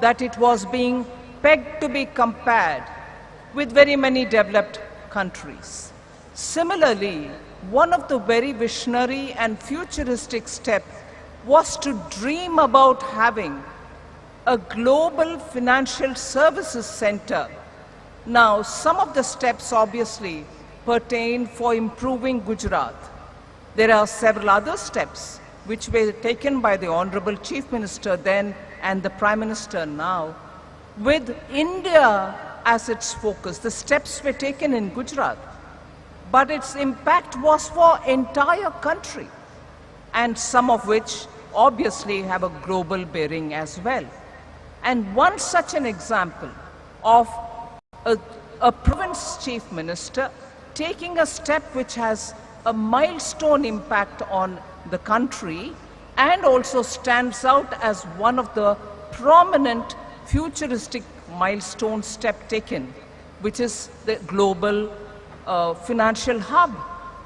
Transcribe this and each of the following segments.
that it was being pegged to be compared with very many developed countries. Similarly, one of the very visionary and futuristic steps was to dream about having a global financial services center. Now, some of the steps obviously pertain for improving Gujarat. There are several other steps which were taken by the Honorable Chief Minister then and the Prime Minister now, with India as its focus. The steps were taken in Gujarat, but its impact was for entire country, and some of which obviously have a global bearing as well. And one such an example of a province chief minister taking a step which has a milestone impact on the country and also stands out as one of the prominent futuristic milestone step taken, which is the global financial hub,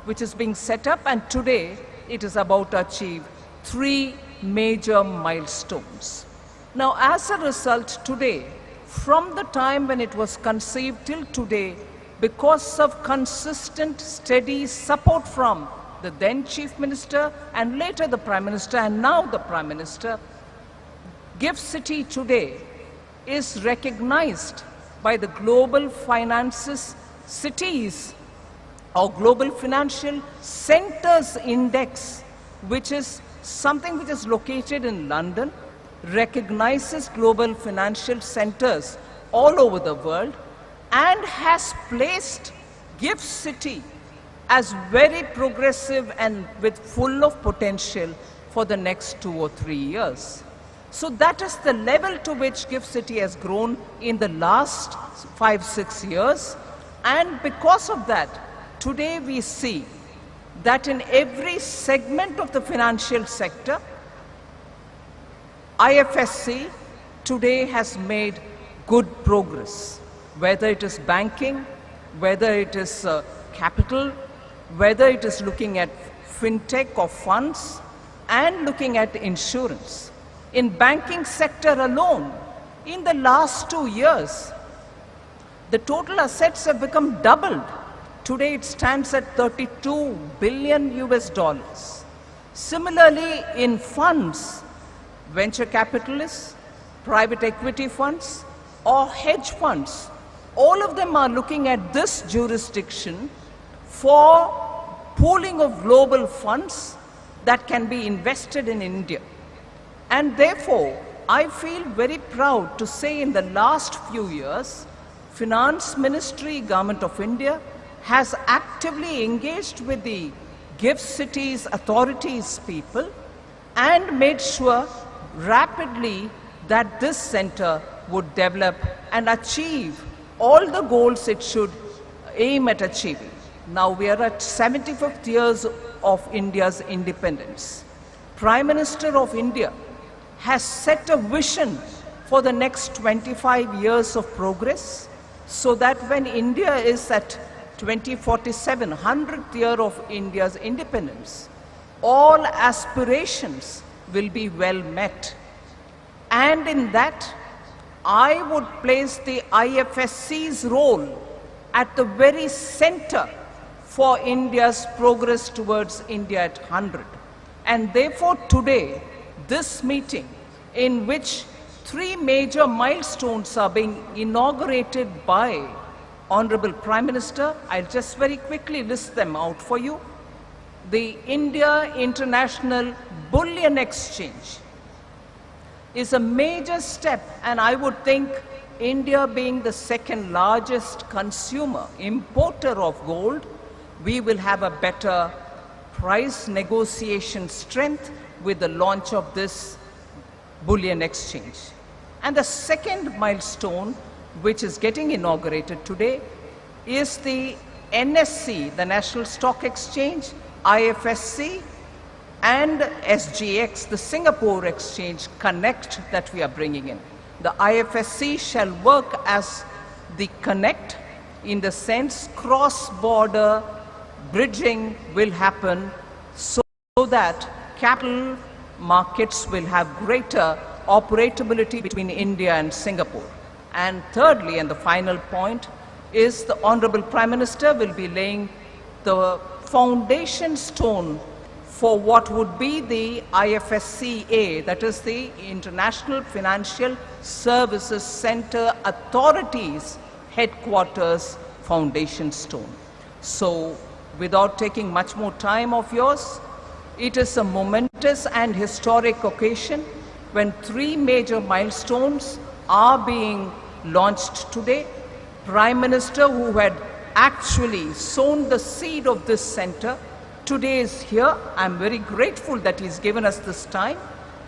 which is being set up, and today it is about to achieve 3 major milestones. Now, as a result, today, from the time when it was conceived till today, because of consistent, steady support from the then Chief Minister and later the Prime Minister and now the Prime Minister, GIFT City today is recognized by the Global Finances Cities or Global Financial Centers Index, which is something which is located in London, recognizes global financial centers all over the world, and has placed GIFT City as very progressive and with full of potential for the next 2 or 3 years. So that is the level to which GIFT City has grown in the last 5-6 years. And because of that, today we see that in every segment of the financial sector, IFSC today has made good progress, whether it is banking, whether it is capital, whether it is looking at fintech or funds, and looking at insurance. In banking sector alone, in the last 2 years, the total assets have become doubled. Today it stands at $32 billion US. Similarly, in funds, venture capitalists, private equity funds, or hedge funds, all of them are looking at this jurisdiction for pooling of global funds that can be invested in India. And therefore, I feel very proud to say in the last few years, Finance Ministry, Government of India, has actively engaged with the GIFT Cities authorities people and made sure rapidly that this center would develop and achieve all the goals it should aim at achieving. Now we are at 75th years of India's independence. Prime Minister of India has set a vision for the next 25 years of progress, so that when India is at 2047, 100th year of India's independence, all aspirations will be well met. And in that, I would place the IFSC's role at the very center for India's progress towards India at 100. And therefore today, this meeting, in which 3 major milestones are being inaugurated by Honorable Prime Minister, I'll just very quickly list them out for you. The India International Bullion Exchange is a major step, and I would think India being the second largest consumer, importer of gold, we will have a better price negotiation strength with the launch of this bullion exchange. And the second milestone, which is getting inaugurated today, is the NSE, the National Stock Exchange, IFSC, and SGX, the Singapore Exchange Connect that we are bringing in. The IFSC shall work as the connect, in the sense cross-border bridging will happen so that capital markets will have greater operability between India and Singapore. And thirdly, and the final point, is the Honorable Prime Minister will be laying the foundation stone for what would be the IFSCA, that is the International Financial Services Center Authority's headquarters foundation stone. So, without taking much more time of yours, it is a momentous and historic occasion when 3 major milestones are being launched today. Prime Minister, who had actually sown the seed of this center, today is here. I'm very grateful that he's given us this time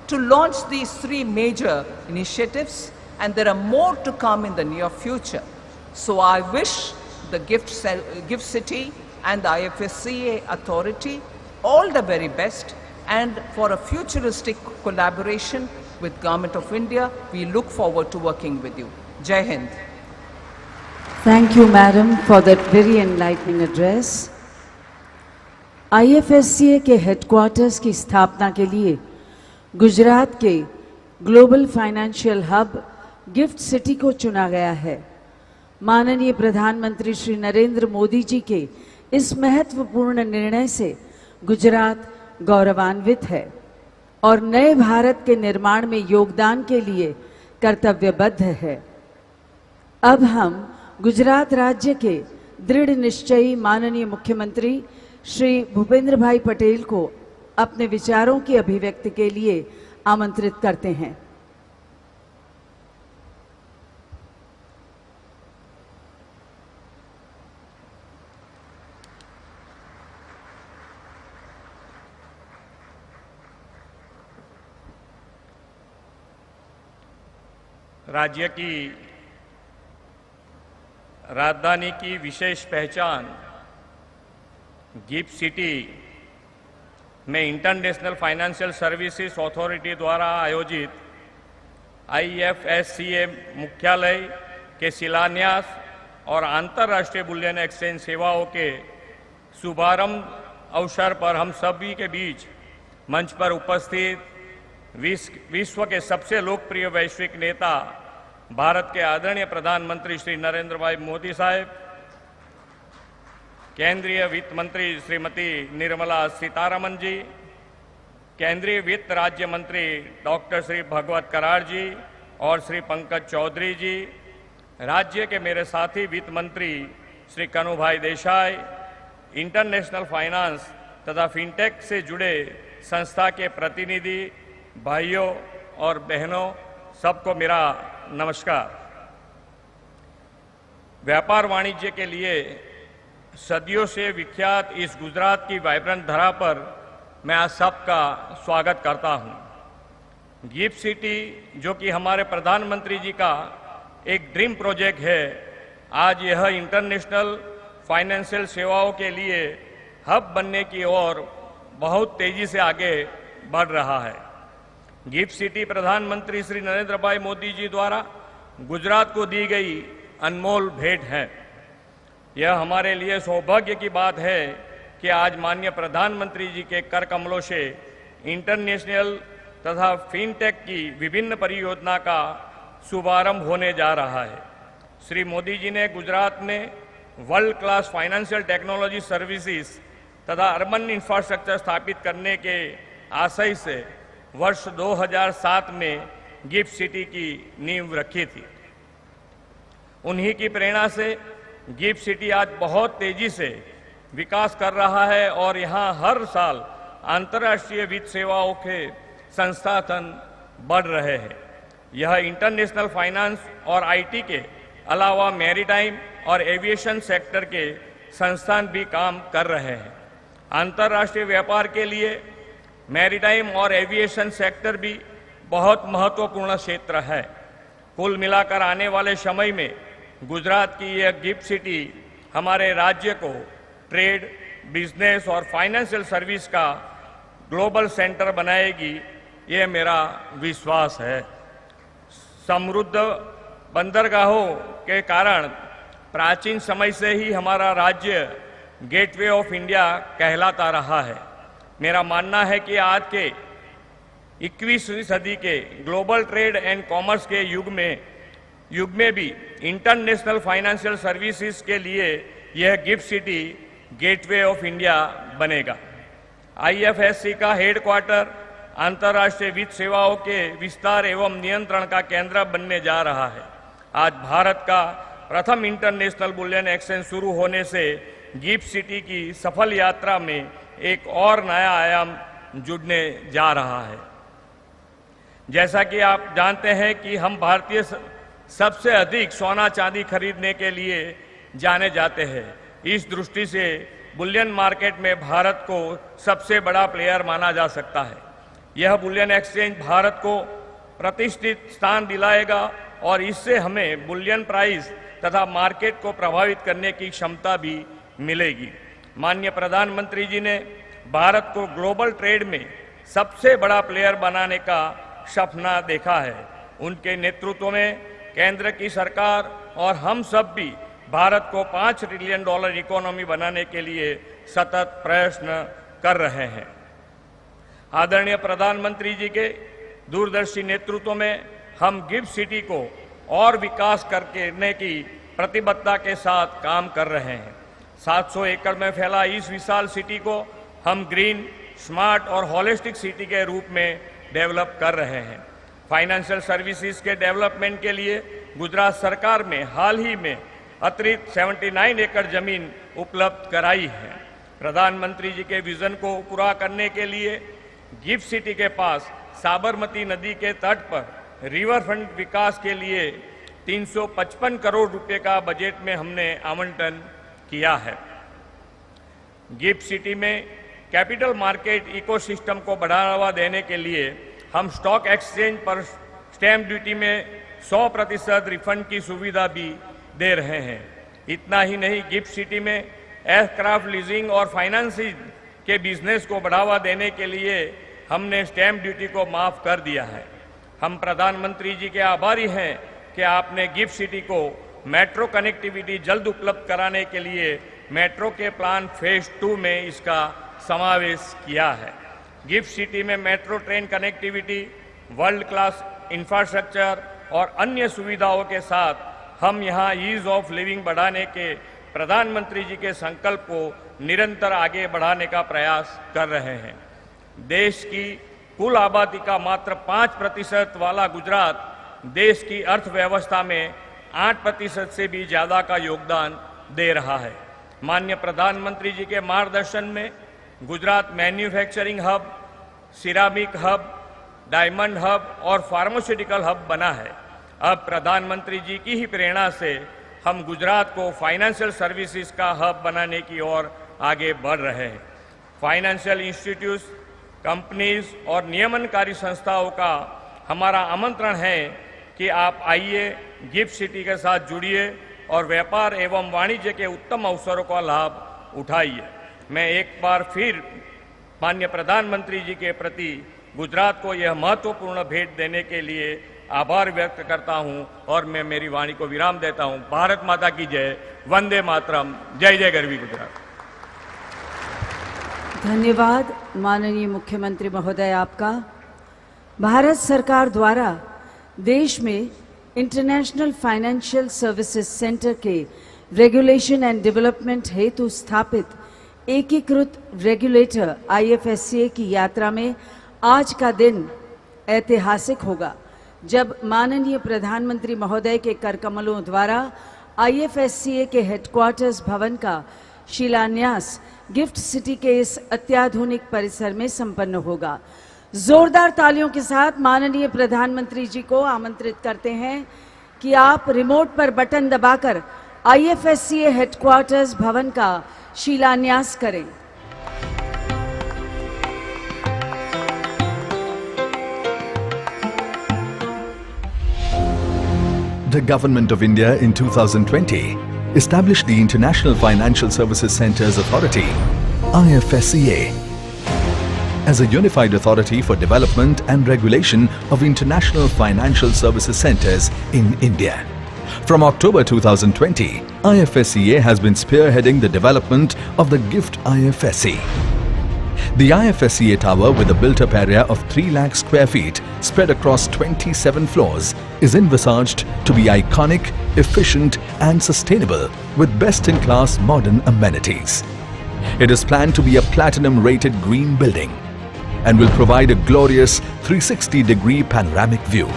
to launch these 3 major initiatives, and there are more to come in the near future. So I wish the Gift City and the IFSCA Authority all the very best, and for a futuristic collaboration with Government of India, we look forward to working with you. Jai Hind. Thank you, Madam, for that very enlightening address. IFSCA के headquarters की स्थापना के लिए गुजरात के global financial hub gift city को चुना गया है। माननीय प्रधानमंत्री श्री नरेंद्र मोदी जी के इस महत्वपूर्ण निर्णय से गुजरात गौरवान्वित है और नए भारत के निर्माण में योगदान के लिए कर्तव्यबद्ध है। अब हम गुजरात राज्य के दृढ़ निश्चयी माननीय मुख्यमंत्री श्री भूपेंद्र भाई पटेल को अपने विचारों की अभिव्यक्ति के लिए आमंत्रित करते हैं। राज्य की राजधानी की विशेष पहचान गिफ्ट सिटी में इंटरनेशनल फाइनेंशियल सर्विसेज अथॉरिटी द्वारा आयोजित IFSCA मुख्यालय के शिलान्यास और अंतर्राष्ट्रीय बुलियन एक्सचेंज सेवाओं के शुभारंभ अवसर पर हम सभी के बीच मंच पर उपस्थित विश्व के सबसे लोकप्रिय वैश्विक नेता भारत के आदरणीय प्रधानमंत्री श्री नरेंद्र भाई मोदी साहब, केंद्रीय वित्त मंत्री श्रीमती निर्मला सीतारमन जी, केंद्रीय वित्त राज्य मंत्री डॉक्टर श्री भगवत कराड़ जी और श्री पंकज चौधरी जी, राज्य के मेरे साथी वित्त मंत्री श्री कनुभाई देसाई, इंटरनेशनल फाइनेंस तथा फिनटेक से जुड़े संस्था के प्रतिनिधि भाइयों और बहनों, सबको मेरा नमस्कार। व्यापार वाणिज्य के लिए सदियों से विख्यात इस गुजरात की वाइब्रेंट धरा पर मैं आज सबका स्वागत करता हूं। गिफ्ट सिटी, जो कि हमारे प्रधानमंत्री जी का एक ड्रीम प्रोजेक्ट है, आज यह इंटरनेशनल फाइनेंशियल सेवाओं के लिए हब बनने की ओर बहुत तेजी से आगे बढ़ रहा है। गिफ्ट सिटी प्रधानमंत्री श्री नरेंद्र भाई मोदी जी द्वारा गुजरात को दी गई अनमोल भेंट है। यह हमारे लिए सौभाग्य की बात है कि आज माननीय प्रधानमंत्री जी के कर कमलों से इंटरनेशनल तथा फिनटेक की विभिन्न परियोजना का शुभारंभ होने जा रहा है। श्री मोदी जी ने गुजरात में world class financial technology services तथा अर्बन इंफ्रास्ट्रक्चर स्थापित करने के आशय से वर्ष 2007 में गिफ्ट सिटी की नींव रखी थी। उन्हीं की प्रेरणा से गिफ्ट सिटी आज बहुत तेजी से विकास कर रहा है और यहाँ हर साल अंतर्राष्ट्रीय वित्त सेवाओं के संस्थान बढ़ रहे हैं। यह इंटरनेशनल फाइनेंस और आईटी के अलावा मैरीटाइम और एविएशन सेक्टर के संस्थान भी काम कर रहे हैं। अंतर्राष्ट्रीय व्यापार के लिए मैरीटाइम और एविएशन सेक्टर भी बहुत महत्वपूर्ण क्षेत्र है। कुल मिलाकर आने वाले समय में गुजरात की यह गिफ्ट सिटी हमारे राज्य को ट्रेड, बिजनेस और फाइनेंशियल सर्विस का ग्लोबल सेंटर बनाएगी, ये मेरा विश्वास है। समृद्ध बंदरगाहों के कारण प्राचीन समय से ही हमारा राज्य गेटवे ऑफ इंडिया कहलाता रहा है। मेरा मानना है कि आज के 21वीं सदी के ग्लोबल ट्रेड एंड कॉमर्स के युग में भी इंटरनेशनल फाइनेंशियल सर्विसेज के लिए यह gift city gateway of India बनेगा। आईएफएससी का हेडक्वार्टर अंतर्राष्ट्रीय वित्त सेवाओं के विस्तार एवं नियंत्रण का केंद्र बनने जा रहा है। आज भारत का प्रथम इंटरनेशनल बुलियन एक्सचेंज शुरू होने से गिफ्ट सिटी की सफल यात्रा में एक और नया आयाम जुड़ने जा रहा है। जैसा कि आप जानते हैं कि हम भारतीय सबसे अधिक सोना चांदी खरीदने के लिए जाने जाते हैं। इस दृष्टि से बुलियन मार्केट में भारत को सबसे बड़ा प्लेयर माना जा सकता है। यह बुलियन एक्सचेंज भारत को प्रतिष्ठित स्थान दिलाएगा और इससे हमें बुलियन प्राइस तथा मार्केट को प्रभावित करने की क्षमता भी मिलेगी। माननीय प्रधानमंत्री जी ने भारत को ग्लोबल ट्रेड में सबसे बड़ा प्लेयर बनाने का सपना देखा है। उनके नेतृत्व में केंद्र की सरकार और हम सब भी भारत को $5 ट्रिलियन इकोनॉमी बनाने के लिए सतत प्रयत्न कर रहे हैं। आदरणीय प्रधानमंत्री जी के दूरदर्शी नेतृत्व में हम गिफ्ट सिटी को और विकास करने की प्रतिबद्धता के साथ काम कर रहे हैं। 700 एकड़ में फैला इस विशाल सिटी को हम ग्रीन, स्मार्ट और होलिस्टिक सिटी के रूप में डेवलप कर रहे हैं। फाइनेंशियल सर्विसेज के डेवलपमेंट के लिए गुजरात सरकार में हाल ही में अतिरिक्त 79 एकड़ जमीन उपलब्ध कराई है। प्रधानमंत्री जी के विजन को पूरा करने के लिए गिफ्ट सिटी के पास साबरमती नदी के तट पर रिवर फ्रंट विकास के लिए 355 करोड़ रुपए का बजट में हमने आवंटन किया है। गिफ्ट सिटी में कैपिटल मार्केट इकोसिस्टम को बढ़ावा देने के लिए हम स्टॉक एक्सचेंज पर स्टैंप ड्यूटी में 100% रिफंड की सुविधा भी दे रहे हैं। इतना ही नहीं, गिफ्ट सिटी में एयरक्राफ्ट लीजिंग और फाइनेंसिंग के बिजनेस को बढ़ावा देने के लिए हमने स्टैंप ड्यूटी को माफ कर दिया है। हम प्रधानमंत्री जी के आभारी हैं कि आपने गिफ्ट सिटी को मेट्रो कनेक्टिविटी जल्द उपलब्ध कराने के लिए मेट्रो के प्लान फेज 2 में इसका समावेश किया है। गिफ्ट सिटी में metro train connectivity, world class infrastructure और अन्य सुविधाओं के साथ हम यहाँ ईज ऑफ लिविंग बढ़ाने के प्रधानमंत्री जी के संकल्प को निरंतर आगे बढ़ाने का प्रयास कर रहे हैं। देश की कुल आबादी का मात्र 5% वाला गुजरात देश की अर्थव्यवस्था में 8% से भी ज्यादा का योगदान दे रहा है। माननीय प्रधानमंत्री जी के मार्गदर्शन में Gujarat manufacturing hub, ceramic hub, diamond hub और फार्मास्यूटिकल हब बना है। अब प्रधानमंत्री जी की ही प्रेरणा से हम गुजरात को फाइनेंशियल सर्विसेज का हब बनाने की ओर आगे बढ़ रहे हैं। फाइनेंशियल इंस्टीट्यूट्स, कंपनीज और नियमनकारी संस्थाओं का हमारा आमंत्रण है कि आप आइए, गिफ्ट सिटी के साथ जुड़िए और व्यापार एवं वाणिज्य के उत्तम अवसरों का लाभ उठाइए। मैं एक बार फिर माननीय प्रधानमंत्री जी के प्रति गुजरात को यह महत्वपूर्ण भेंट देने के लिए आभार व्यक्त करता हूं और मैं मेरी वाणी को विराम देता हूं। भारत माता की जय, वंदे मातरम, जय जय गरवी गुजरात। धन्यवाद माननीय मुख्यमंत्री महोदय आपका। भारत सरकार द्वारा देश में इंटरनेशनल फाइनेंशियल सर्विसेज सेंटर के रेगुलेशन एंड डेवलपमेंट हेतु स्थापित एकीकृत रेगुलेटर IFSCA की यात्रा में आज का दिन ऐतिहासिक होगा, जब माननीय प्रधानमंत्री महोदय के करकमलों द्वारा IFSCA के हेडक्वार्टर्स भवन का शिलान्यास गिफ्ट सिटी के इस अत्याधुनिक परिसर में संपन्न होगा। जोरदार तालियों के साथ माननीय प्रधानमंत्री जी को आमंत्रित करते हैं कि आप रिमोट पर बटन दबाकर IFSCA हेडक्वार्टर्स भवन का शिलान्यास करें। The Government of India in 2020 established the International Financial Services Centres Authority, IFSCA, as a unified authority for development and regulation of international financial services centres in India. From October 2020, IFSCA has been spearheading the development of the GIFT IFSC. The IFSCA tower, with a built-up area of 3 lakh square feet spread across 27 floors, is envisaged to be iconic, efficient and sustainable with best-in-class modern amenities. It is planned to be a platinum-rated green building and will provide a glorious 360-degree panoramic view.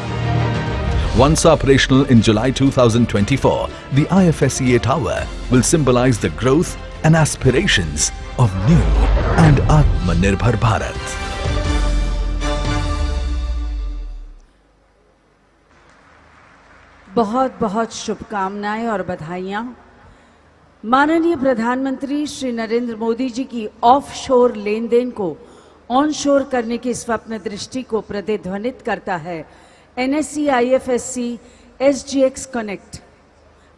Once operational in July 2024, the IFSCA tower will symbolize the growth and aspirations of new and Atmanirbhar Bharat. बहुत बहुत शुभकामनाएं और बधाइयां माननीय प्रधानमंत्री श्री नरेंद्र मोदी जी की offshore लेन then को onshore करने की स्वप्न दृष्टि को प्रतिध्वनित करता है NSE IFSC SGX कनेक्ट।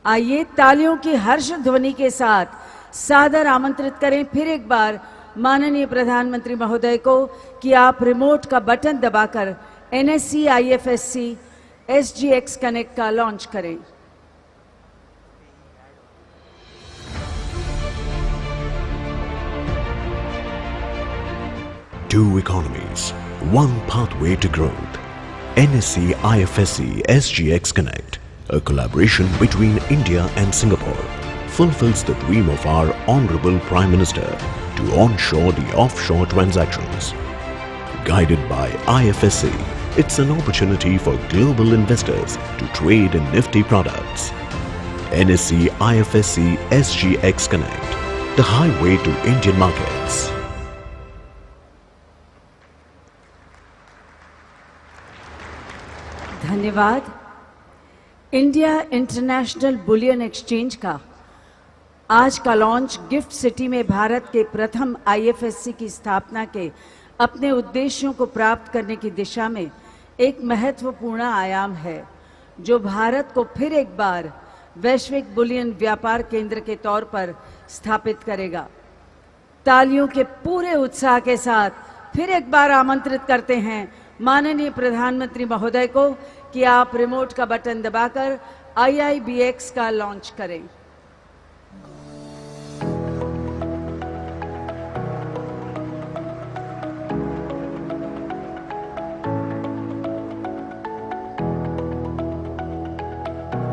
आइए तालियों की हर्ष ध्वनि के साथ सादर आमंत्रित करें फिर एक बार माननीय प्रधानमंत्री महोदय को कि आप रिमोट का बटन दबाकर NSE IFSC SGX कनेक्ट का लॉन्च करें। Two economies, one pathway to growth. NSE IFSC SGX Connect, a collaboration between India and Singapore, fulfills the dream of our Honorable Prime Minister to onshore the offshore transactions. Guided by IFSC, it's an opportunity for global investors to trade in nifty products. NSE IFSC SGX Connect, the highway to Indian markets. धन्यवाद। India international bullion exchange का आज का launch gift city में भारत के प्रथम IFSC की स्थापना के अपने उद्देश्यों को प्राप्त करने की दिशा में एक महत्वपूर्ण आयाम है, जो भारत को फिर एक बार वैश्विक बुलियन व्यापार केंद्र के तौर पर स्थापित करेगा। तालियों के पूरे उत्साह के साथ फिर एक बार आमंत्रित करते हैं माननीय प्रधानमंत्री महोदय को कि आप रिमोट का बटन दबाकर IIBX का लॉन्च करें।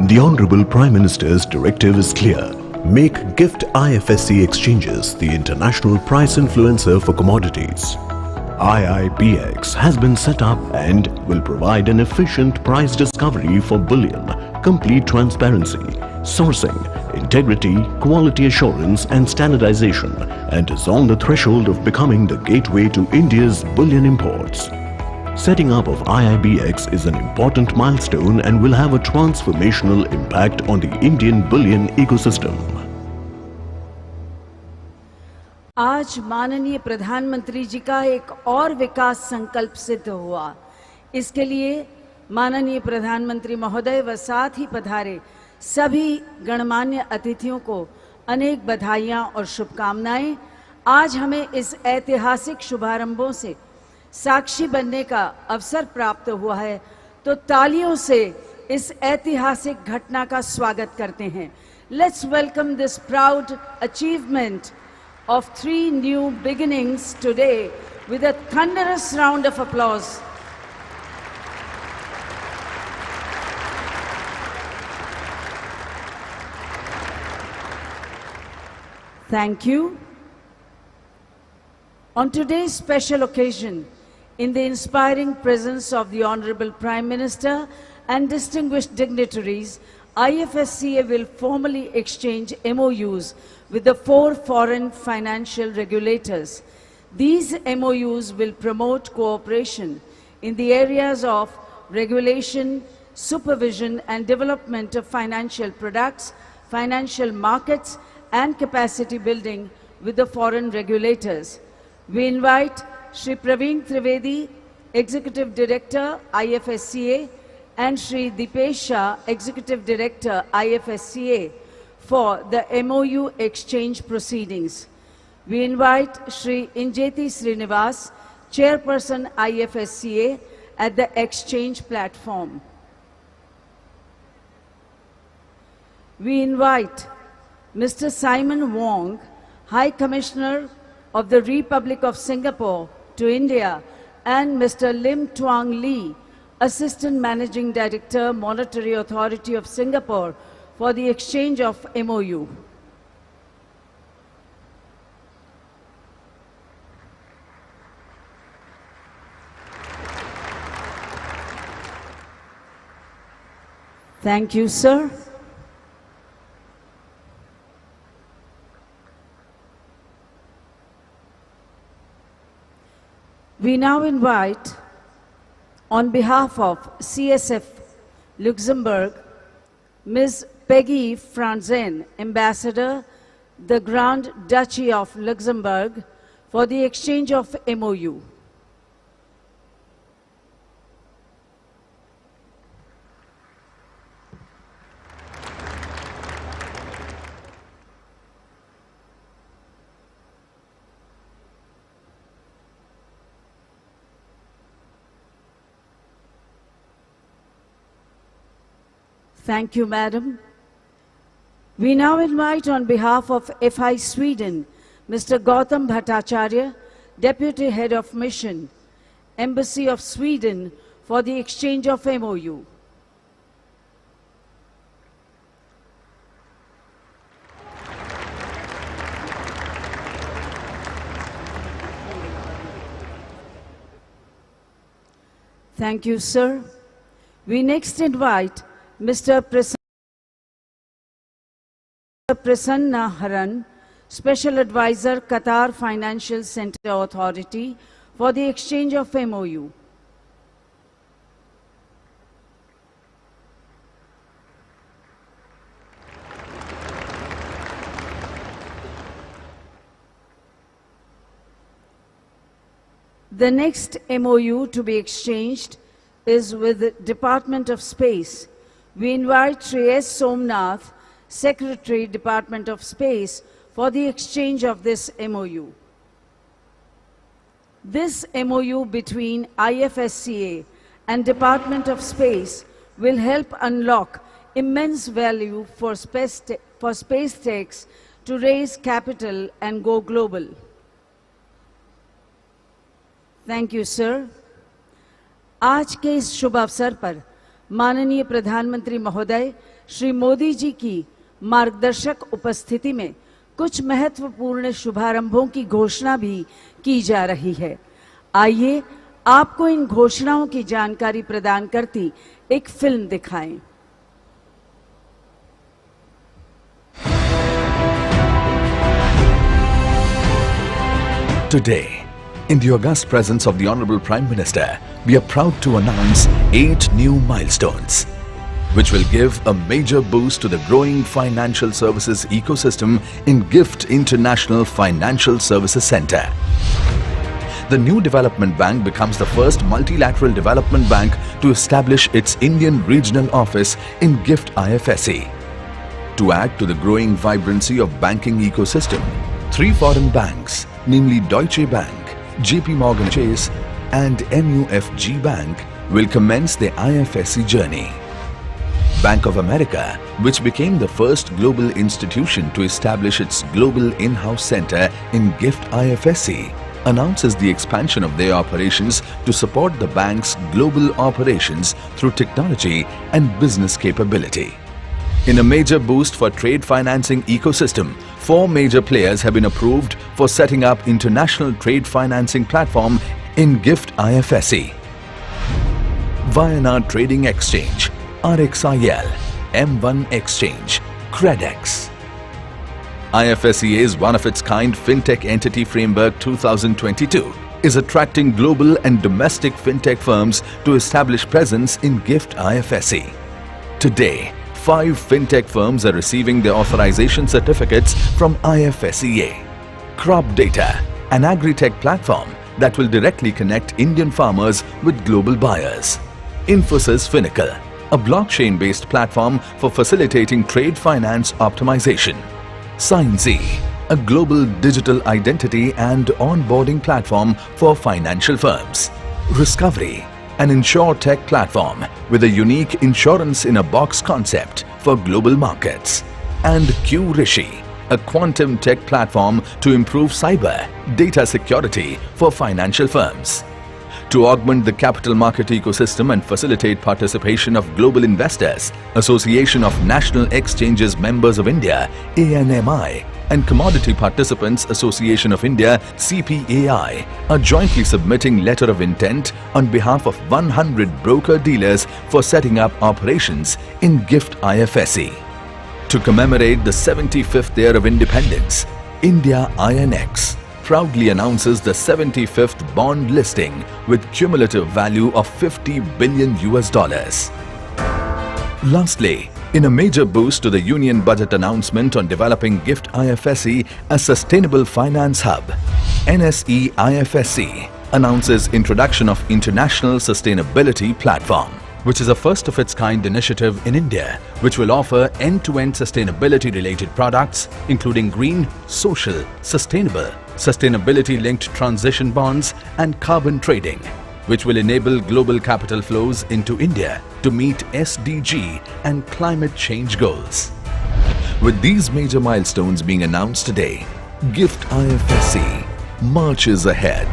The Honorable Prime Minister's directive is clear. Make gift IFSC exchanges the international price influencer for commodities. IIBX has been set up and will provide an efficient price discovery for bullion, complete transparency, sourcing, integrity, quality assurance and standardization, and is on the threshold of becoming the gateway to India's bullion imports. Setting up of IIBX is an important milestone and will have a transformational impact on the Indian bullion ecosystem. आज माननीय प्रधानमंत्री जी का एक और विकास संकल्प सिद्ध हुआ। इसके लिए माननीय प्रधानमंत्री महोदय व साथ ही पधारे सभी गणमान्य अतिथियों को अनेक बधाइयां और शुभकामनाएं। आज हमें इस ऐतिहासिक शुभारंभों से साक्षी बनने का अवसर प्राप्त हुआ है, तो तालियों से इस ऐतिहासिक घटना का स्वागत करते हैं। Let's welcome this proud achievement of 3 new beginnings today with a thunderous round of applause. Thank you. On today's special occasion, in the inspiring presence of the Honorable Prime Minister and distinguished dignitaries, IFSCA will formally exchange MOUs with the 4 foreign financial regulators. These MOUs will promote cooperation in the areas of regulation, supervision and development of financial products, financial markets and capacity building with the foreign regulators. We invite Shri Praveen Trivedi, Executive Director, IFSCA, and Shri Dipesh Shah, Executive Director, IFSCA, for the MOU exchange proceedings. We invite Shri Injeti Srinivas, Chairperson, IFSCA, at the exchange platform. We invite Mr. Simon Wong, High Commissioner, of the Republic of Singapore to India, and Mr. Lim Tuang Lee, Assistant Managing Director, Monetary Authority of Singapore, for the exchange of MOU. Thank you, sir. We now invite, on behalf of CSF Luxembourg, Ms. Peggy Franzen, Ambassador, the Grand Duchy of Luxembourg, for the exchange of MOU. Thank you, Madam. We now invite, on behalf of FI Sweden, Mr. Gautam Bhattacharya, Deputy Head of Mission, Embassy of Sweden, for the exchange of MOU. Thank you, sir. We next invite Mr. Prasanna Haran, Special Advisor, Qatar Financial Center Authority, for the exchange of MOU. The next MOU to be exchanged is with the Department of Space. We invite Sri S. Somnath, Secretary, Department of Space, for the exchange of this MOU. This MOU between IFSCA and Department of Space will help unlock immense value for space techs to raise capital and go global. Thank you, sir. आज के इस शुभ अवसर पर माननीय प्रधानमंत्री महोदय श्री मोदी जी की मार्गदर्शक उपस्थिति में कुछ महत्वपूर्ण शुभारंभों की घोषणा भी की जा रही है। आइए आपको इन घोषणाओं की जानकारी प्रदान करती एक फिल्म दिखाएं। Today, in the august presence of the Honorable Prime Minister, we are proud to announce 8 new milestones, which will give a major boost to the growing financial services ecosystem in GIFT International Financial Services Centre. The new development bank becomes the first multilateral development bank to establish its Indian regional office in GIFT IFSC. To add to the growing vibrancy of banking ecosystem, 3 foreign banks, namely Deutsche Bank, JP Morgan Chase and MUFG Bank, will commence their IFSC journey. Bank of America, which became the first global institution to establish its global in-house center in GIFT IFSC, announces the expansion of their operations to support the bank's global operations through technology and business capability. In a major boost for trade financing ecosystem, 4 major players have been approved for setting up international trade financing platform in GIFT IFSC. Viana Trading Exchange, RXIL, M1 Exchange, Credex. IFSCA's one-of-its-kind FinTech Entity Framework 2022 is attracting global and domestic FinTech firms to establish presence in GIFT IFSC. Today, 5 FinTech firms are receiving their authorization certificates from IFSCA. Crop Data, an agri-tech platform that will directly connect Indian farmers with global buyers. Infosys Finacle, a blockchain-based platform for facilitating trade finance optimization. SignZ, a global digital identity and onboarding platform for financial firms. Discovery, an InsurTech platform with a unique insurance-in-a-box concept for global markets. And QRishi, a quantum tech platform to improve cyber data security for financial firms. To augment the capital market ecosystem and facilitate participation of global investors, Association of National Exchanges Members of India (ANMI) and Commodity Participants Association of India (CPAI) are jointly submitting letter of intent on behalf of 100 broker dealers for setting up operations in GIFT IFSC. To commemorate the 75th year of independence, India INX proudly announces the 75th bond listing with cumulative value of $50 billion. Lastly, in a major boost to the Union Budget announcement on developing GIFT IFSC as Sustainable Finance Hub, NSE IFSC announces introduction of International Sustainability Platform, which is a first-of-its-kind initiative in India, which will offer end-to-end sustainability-related products, including green, social, sustainable, sustainability-linked transition bonds and carbon trading, which will enable global capital flows into India to meet SDG and climate change goals. With these major milestones being announced today, GIFT IFSC marches ahead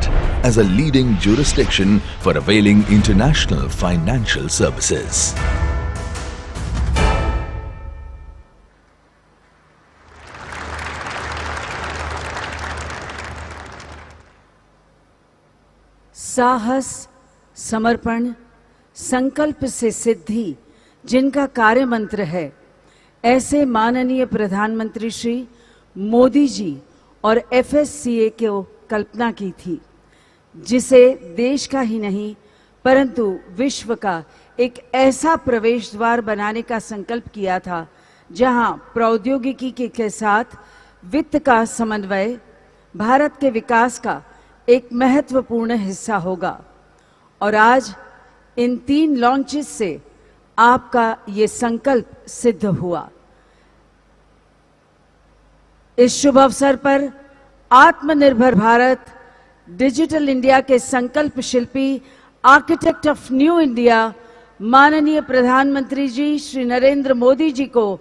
as a leading jurisdiction for availing international financial services. साहस, समर्पण, संकल्प से सिद्धि जिनका कार्य मंत्र है, ऐसे माननीय प्रधानमंत्री श्री मोदी जी और FSCA को कल्पना की थी, जिसे देश का ही नहीं परंतु विश्व का एक ऐसा प्रवेश द्वार बनाने का संकल्प किया था, जहां प्रौद्योगिकी के साथ वित्त का समन्वय भारत के विकास का एक महत्वपूर्ण हिस्सा होगा। और आज इन 3 लॉन्चेस से आपका ये संकल्प सिद्ध हुआ। इस शुभ अवसर पर आत्मनिर्भर भारत, डिजिटल इंडिया के संकल्प शिल्पी, आर्किटेक्ट ऑफ न्यू इंडिया माननीय प्रधानमंत्री जी श्री नरेंद्र मोदी जी को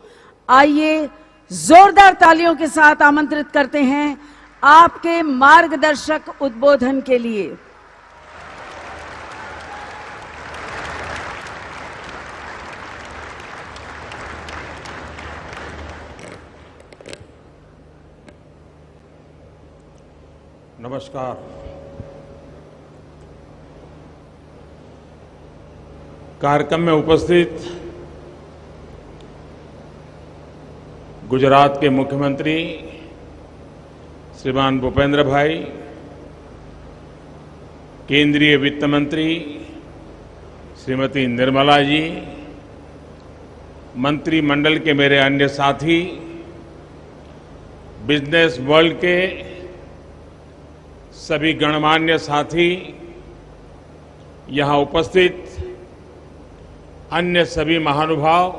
आइए जोरदार तालियों के साथ आमंत्रित करते हैं आपके मार्गदर्शक उद्बोधन के लिए। नमस्कार। कार्यक्रम में उपस्थित गुजरात के मुख्यमंत्री श्रीमान भूपेंद्र भाई, केंद्रीय वित्त मंत्री श्रीमती निर्मला जी, मंत्रिमंडल के मेरे अन्य साथी, बिजनेस वर्ल्ड के सभी गणमान्य साथी, यहाँ उपस्थित अन्य सभी महानुभाव,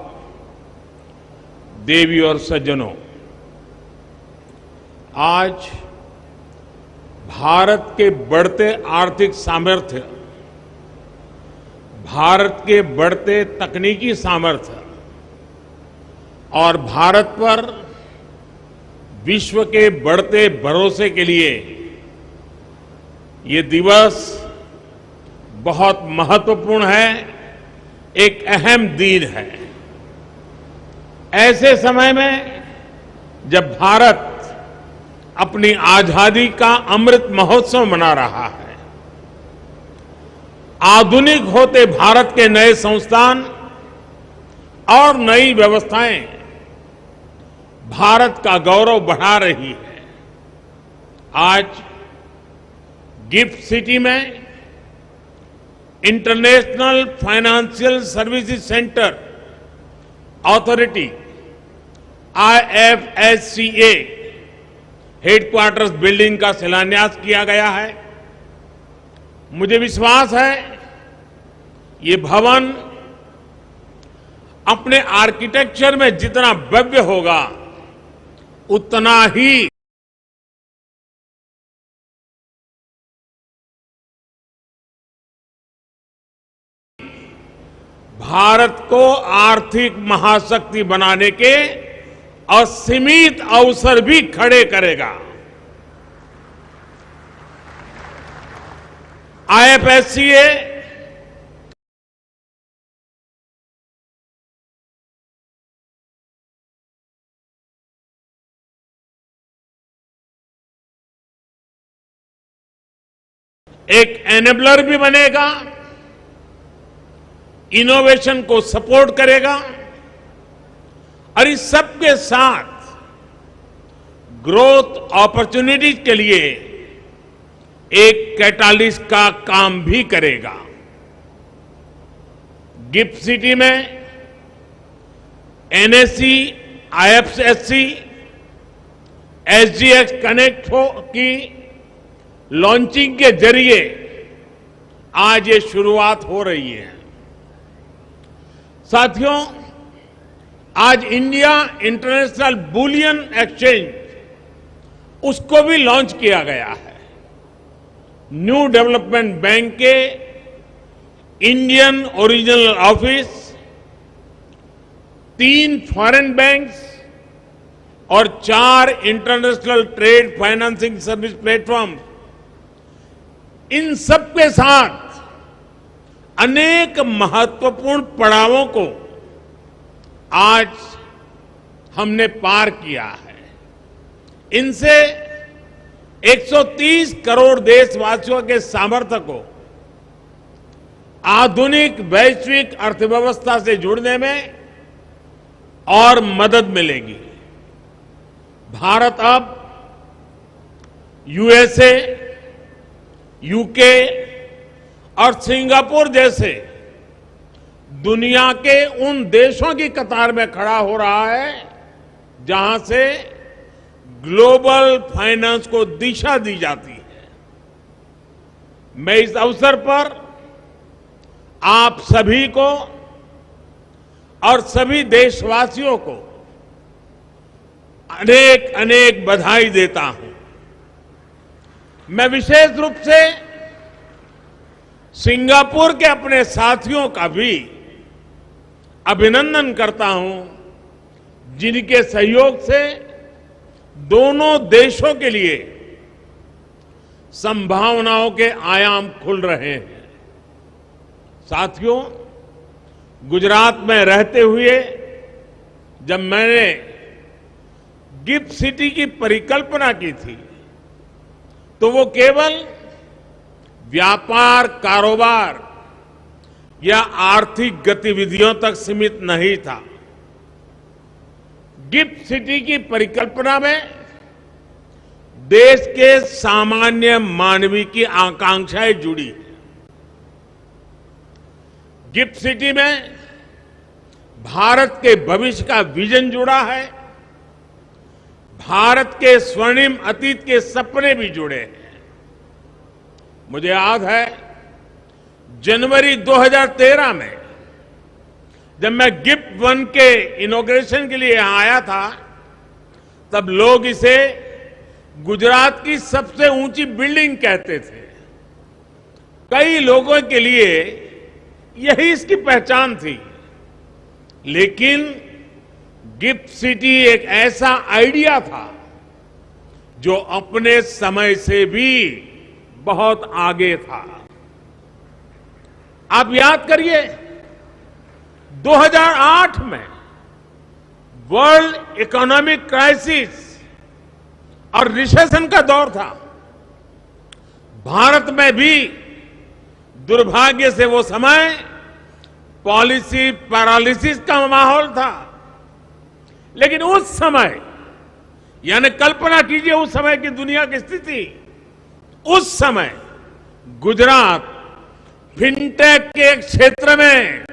देवी और सज्जनों, आज भारत के बढ़ते आर्थिक सामर्थ्य, भारत के बढ़ते तकनीकी सामर्थ्य और भारत पर विश्व के बढ़ते भरोसे के लिए ये दिवस बहुत महत्वपूर्ण है, एक अहम दिन है। ऐसे समय में जब भारत अपनी आजादी का अमृत महोत्सव मना रहा है, आधुनिक होते भारत के नए संस्थान और नई व्यवस्थाएं भारत का गौरव बढ़ा रही है। आज गिफ्ट सिटी में international financial services centre authority IFSCA headquarters building का शिलान्यास किया गया है। मुझे विश्वास है ये भवन अपने आर्किटेक्चर में जितना भव्य होगा उतना ही भारत को आर्थिक महाशक्ति बनाने के और सीमित अवसर भी खड़े करेगा। आईएफएससीए एक एनेबलर भी बनेगा, इनोवेशन को सपोर्ट करेगा और इस सब के साथ ग्रोथ अपॉर्चुनिटीज के लिए एक कैटालिस्ट का काम भी करेगा। गिफ्ट सिटी में एनएससी, आईएफएससी, एसजीएक्स कनेक्ट की लॉन्चिंग के जरिए आज ये शुरुआत हो रही है। साथियों, आज इंडिया इंटरनेशनल बुलियन एक्सचेंज उसको भी लॉन्च किया गया है। न्यू डेवलपमेंट बैंक के Indian original office, 3 foreign banks और 4 international trade financing service platform, इन सब के साथ अनेक महत्वपूर्ण पड़ावों को आज हमने पार किया है। इनसे 130 करोड़ देशवासियों के सामर्थ्य को आधुनिक वैश्विक अर्थव्यवस्था से जुड़ने में और मदद मिलेगी। भारत अब यूएसए, यूके और सिंगापुर जैसे दुनिया के उन देशों की कतार में खड़ा हो रहा है जहां से ग्लोबल फाइनेंस को दिशा दी जाती है। मैं इस अवसर पर आप सभी को और सभी देशवासियों को अनेक अनेक बधाई देता हूं। मैं विशेष रूप से सिंगापुर के अपने साथियों का भी अभिनंदन करता हूं, जिनके सहयोग से दोनों देशों के लिए संभावनाओं के आयाम खुल रहे हैं। साथियों, गुजरात में रहते हुए जब मैंने गिफ्ट सिटी की परिकल्पना की थी तो वो केवल व्यापार, कारोबार या आर्थिक गतिविधियों तक सीमित नहीं था। गिफ्ट सिटी की परिकल्पना में देश के सामान्य मानवी की आकांक्षाएं जुड़ी हैं। गिफ्ट सिटी में भारत के भविष्य का विजन जुड़ा है, भारत के स्वर्णिम अतीत के सपने भी जुड़े हैं। मुझे याद है जनवरी 2013 में जब मैं गिफ्ट 1 के इनॉग्रेशन के लिए यहां आया था, तब लोग इसे गुजरात की सबसे ऊंची बिल्डिंग कहते थे। कई लोगों के लिए यही इसकी पहचान थी। लेकिन गिफ्ट सिटी एक ऐसा आइडिया था जो अपने समय से भी बहुत आगे था। आप याद करिए, 2008 में वर्ल्ड इकोनॉमिक क्राइसिस और रिसेशन का दौर था। भारत में भी दुर्भाग्य से वो समय पॉलिसी पैरालिसिस का माहौल था। लेकिन उस समय, यानी कल्पना कीजिए उस समय की दुनिया की स्थिति, उस समय गुजरात फिनटेक के क्षेत्र में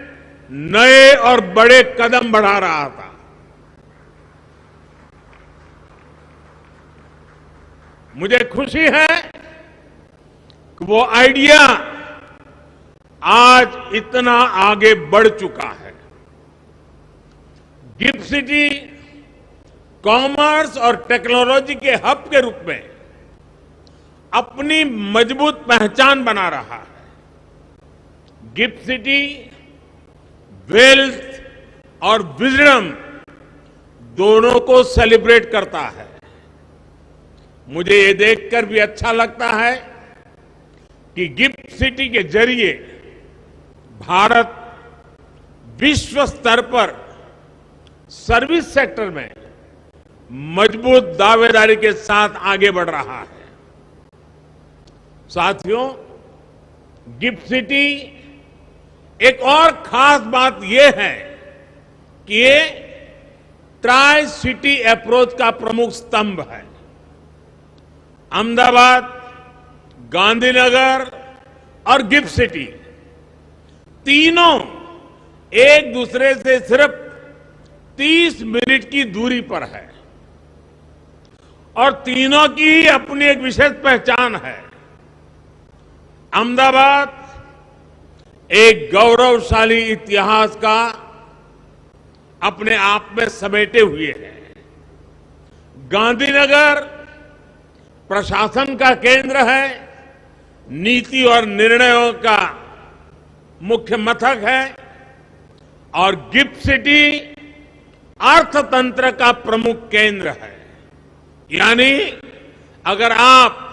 नए और बड़े कदम बढ़ा रहा था। मुझे खुशी है कि वो आइडिया आज इतना आगे बढ़ चुका है। गिफ्ट सिटी कॉमर्स और टेक्नोलॉजी के हब के रूप में अपनी मजबूत पहचान बना रहा है। गिफ्ट सिटी वेल्थ और विजडम दोनों को सेलिब्रेट करता है। मुझे ये देखकर भी अच्छा लगता है कि गिफ्ट सिटी के जरिए भारत विश्व स्तर पर सर्विस सेक्टर में मजबूत दावेदारी के साथ आगे बढ़ रहा है। साथियों, गिफ्ट सिटी एक और खास बात यह है कि ये ट्राई सिटी अप्रोच का प्रमुख स्तंभ है। अहमदाबाद, गांधीनगर और गिफ्ट सिटी तीनों एक दूसरे से सिर्फ 30 मिनट की दूरी पर है और तीनों की ही अपनी एक विशेष पहचान है। अहमदाबाद एक गौरवशाली इतिहास का अपने आप में समेटे हुए है। गांधीनगर प्रशासन का केंद्र है, नीति और निर्णयों का मुख्य मथक है और गिफ्ट सिटी अर्थतंत्र का प्रमुख केंद्र है। यानी अगर आप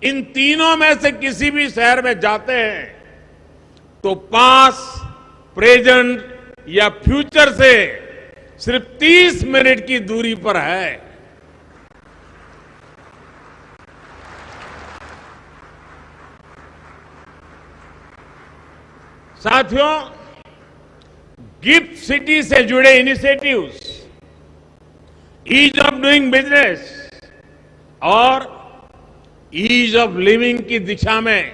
इन तीनों में से किसी भी शहर में जाते हैं तो पास, प्रेजेंट या फ्यूचर से सिर्फ 30 मिनट की दूरी पर है। साथियों, गिफ्ट सिटी से जुड़े initiatives, ease of doing business और ईज ऑफ लिविंग की दिशा में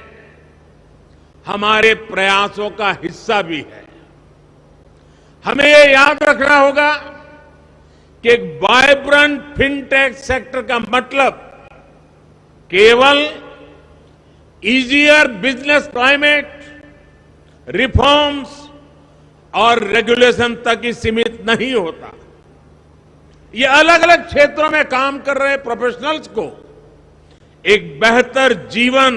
हमारे प्रयासों का हिस्सा भी है। हमें ये याद रखना होगा कि एक वाइब्रेंट फिनटेक सेक्टर का मतलब केवल इजियर बिजनेस क्लाइमेट, रिफॉर्म्स और रेगुलेशन तक ही सीमित नहीं होता। ये अलग अलग क्षेत्रों में काम कर रहे प्रोफेशनल्स को एक बेहतर जीवन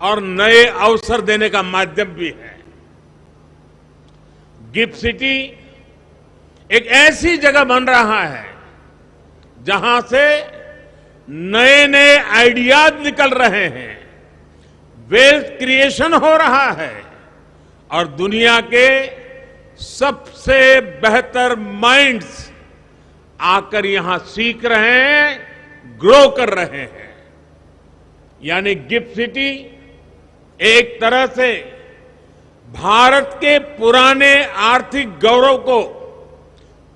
और नए अवसर देने का माध्यम भी है। गिफ्ट सिटी एक ऐसी जगह बन रहा है जहां से नए नए आइडियाज निकल रहे हैं, वेल्थ क्रिएशन हो रहा है और दुनिया के सबसे बेहतर माइंड्स आकर यहां सीख रहे हैं, ग्रो कर रहे हैं। यानी गिफ्ट सिटी एक तरह से भारत के पुराने आर्थिक गौरव को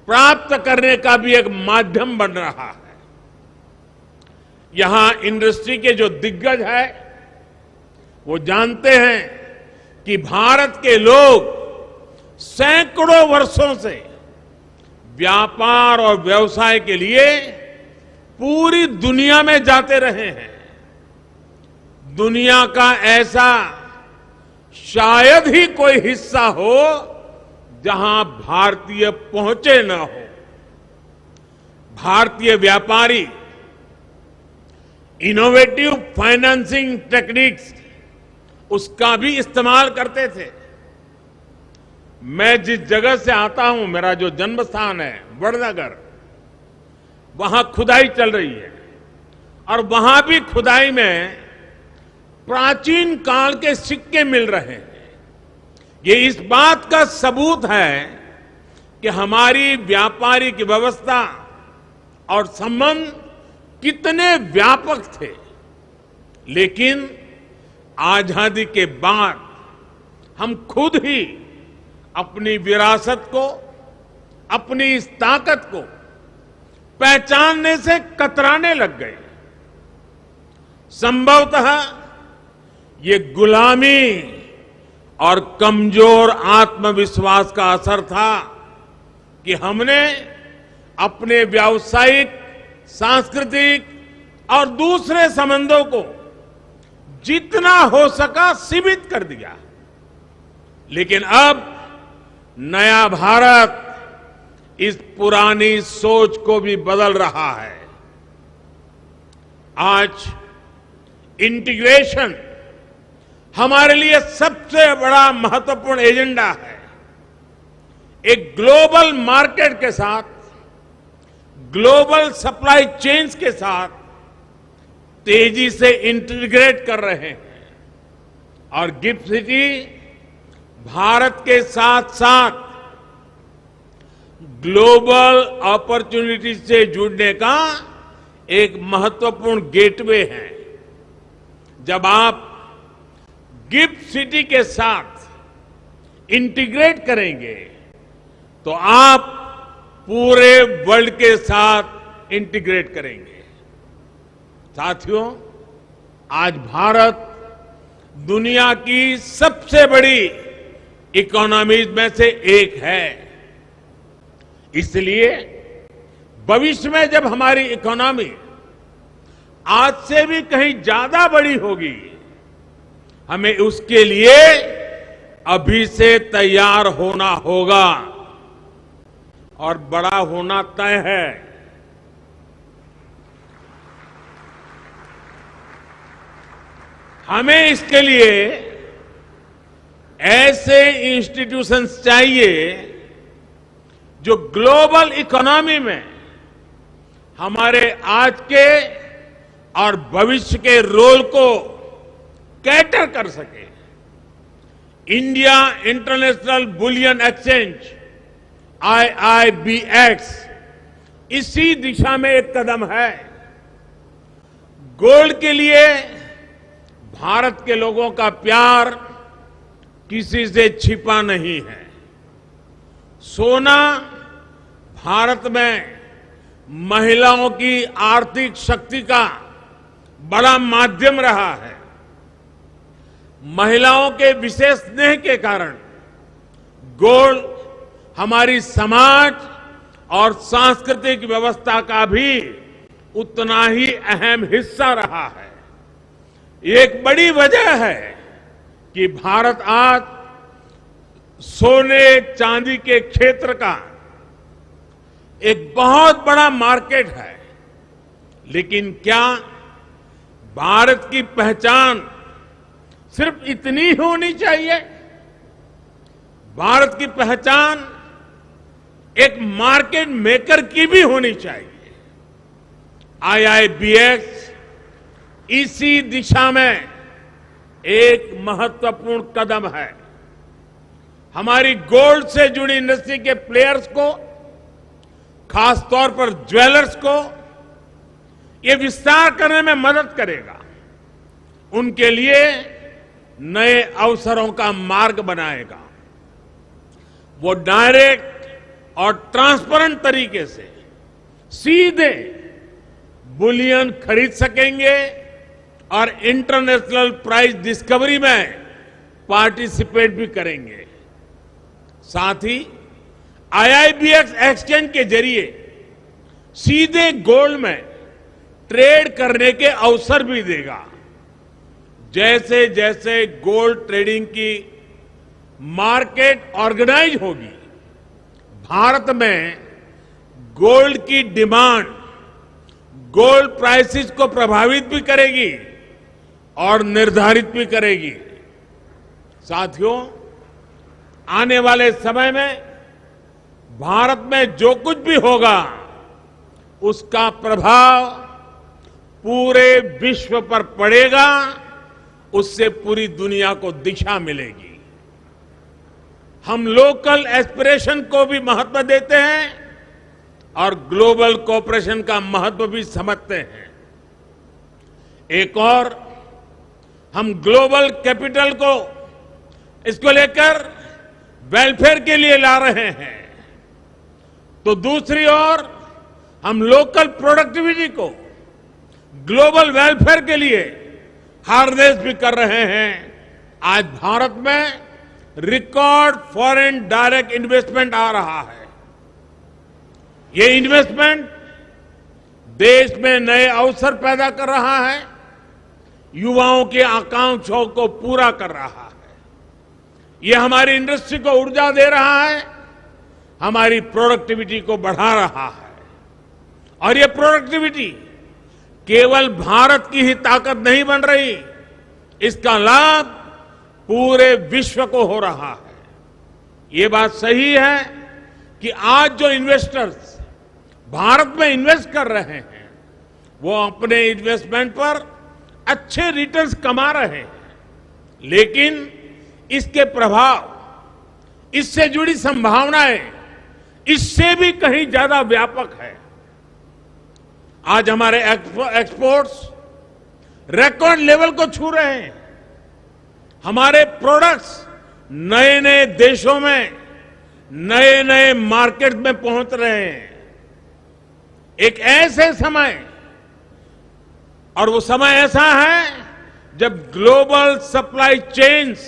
प्राप्त करने का भी एक माध्यम बन रहा है। यहां इंडस्ट्री के जो दिग्गज है वो जानते हैं कि भारत के लोग सैकड़ों वर्षों से व्यापार और व्यवसाय के लिए पूरी दुनिया में जाते रहे हैं। दुनिया का ऐसा शायद ही कोई हिस्सा हो जहां भारतीय पहुंचे न हो। भारतीय व्यापारी इनोवेटिव फाइनेंसिंग टेक्निक्स उसका भी इस्तेमाल करते थे। मैं जिस जगह से आता हूं, मेरा जो जन्म स्थान है वडनगर, वहां खुदाई चल रही है और वहां भी खुदाई में प्राचीन काल के सिक्के मिल रहे हैं। ये इस बात का सबूत है कि हमारी व्यापारिक व्यवस्था और संबंध कितने व्यापक थे। लेकिन आजादी के बाद हम खुद ही अपनी विरासत को, अपनी इस ताकत को पहचानने से कतराने लग गए। संभवतः ये गुलामी और कमजोर आत्मविश्वास का असर था कि हमने अपने व्यावसायिक, सांस्कृतिक और दूसरे संबंधों को जितना हो सका सीमित कर दिया। लेकिन अब नया भारत इस पुरानी सोच को भी बदल रहा है। आज इंटीग्रेशन हमारे लिए सबसे बड़ा महत्वपूर्ण एजेंडा है। एक ग्लोबल मार्केट के साथ ग्लोबल सप्लाई चेन्स के साथ तेजी से इंटीग्रेट कर रहे हैं और गिफ्ट सिटी भारत के साथ साथ ग्लोबल अपॉर्चुनिटी से जुड़ने का एक महत्वपूर्ण गेटवे है। जब आप गिफ्ट सिटी के साथ इंटीग्रेट करेंगे तो आप पूरे वर्ल्ड के साथ इंटीग्रेट करेंगे। साथियों, आज भारत दुनिया की सबसे बड़ी इकोनॉमीज में से एक है। इसलिए भविष्य में जब हमारी इकोनॉमी आज से भी कहीं ज्यादा बड़ी होगी, हमें उसके लिए अभी से तैयार होना होगा और बड़ा होना तय है। हमें इसके लिए ऐसे इंस्टीट्यूशंस चाहिए जो ग्लोबल इकोनॉमी में हमारे आज के और भविष्य के रोल को कैटर कर सके। India international bullion exchange IIBX इसी दिशा में एक कदम है। गोल्ड के लिए भारत के लोगों का प्यार किसी से छिपा नहीं है। सोना भारत में महिलाओं की आर्थिक शक्ति का बड़ा माध्यम रहा है। महिलाओं के विशेष स्नेह के कारण गोल्ड हमारी समाज और सांस्कृतिक व्यवस्था का भी उतना ही अहम हिस्सा रहा है। एक बड़ी वजह है कि भारत आज सोने चांदी के क्षेत्र का एक बहुत बड़ा मार्केट है। लेकिन क्या भारत की पहचान सिर्फ इतनी होनी चाहिए? भारत की पहचान एक मार्केट मेकर की भी होनी चाहिए। IIBX इसी दिशा में एक महत्वपूर्ण कदम है। हमारी गोल्ड से जुड़ी इंडस्ट्री के प्लेयर्स को, खासतौर पर ज्वेलर्स को ये विस्तार करने में मदद करेगा। उनके लिए नए अवसरों का मार्ग बनाएगा। वो डायरेक्ट और ट्रांसपेरेंट तरीके से सीधे बुलियन खरीद सकेंगे और इंटरनेशनल प्राइस डिस्कवरी में पार्टिसिपेट भी करेंगे। साथ ही IIBX एक्सचेंज के जरिए सीधे गोल्ड में ट्रेड करने के अवसर भी देगा। जैसे जैसे गोल्ड ट्रेडिंग की मार्केट ऑर्गेनाइज होगी, भारत में गोल्ड की डिमांड गोल्ड प्राइसेस को प्रभावित भी करेगी और निर्धारित भी करेगी। साथियों, आने वाले समय में भारत में जो कुछ भी होगा उसका प्रभाव पूरे विश्व पर पड़ेगा। उससे पूरी दुनिया को दिशा मिलेगी। हम लोकल एस्पिरेशन को भी महत्व देते हैं और ग्लोबल कोऑपरेशन का महत्व भी समझते हैं। एक और हम ग्लोबल कैपिटल को इसको लेकर वेलफेयर के लिए ला रहे हैं, तो दूसरी ओर हम लोकल प्रोडक्टिविटी को ग्लोबल वेलफेयर के लिए हार्नेस भी कर रहे हैं। आज भारत में रिकॉर्ड फॉरेन डायरेक्ट इन्वेस्टमेंट आ रहा है। ये इन्वेस्टमेंट देश में नए अवसर पैदा कर रहा है, युवाओं की आकांक्षाओं को पूरा कर रहा है। ये हमारी इंडस्ट्री को ऊर्जा दे रहा है, हमारी प्रोडक्टिविटी को बढ़ा रहा है। और ये प्रोडक्टिविटी केवल भारत की ही ताकत नहीं बन रही, इसका लाभ पूरे विश्व को हो रहा है। ये बात सही है कि आज जो इन्वेस्टर्स भारत में इन्वेस्ट कर रहे हैं, वो अपने इन्वेस्टमेंट पर अच्छे रिटर्न्स कमा रहे हैं, लेकिन इसके प्रभाव, इससे जुड़ी संभावनाएं इससे भी कहीं ज्यादा व्यापक है। आज हमारे एक्सपोर्ट्स रिकॉर्ड लेवल को छू रहे हैं। हमारे प्रोडक्ट्स नए नए देशों में, नए नए मार्केट में पहुंच रहे हैं। एक ऐसे समय, और वो समय ऐसा है जब ग्लोबल सप्लाई चेन्स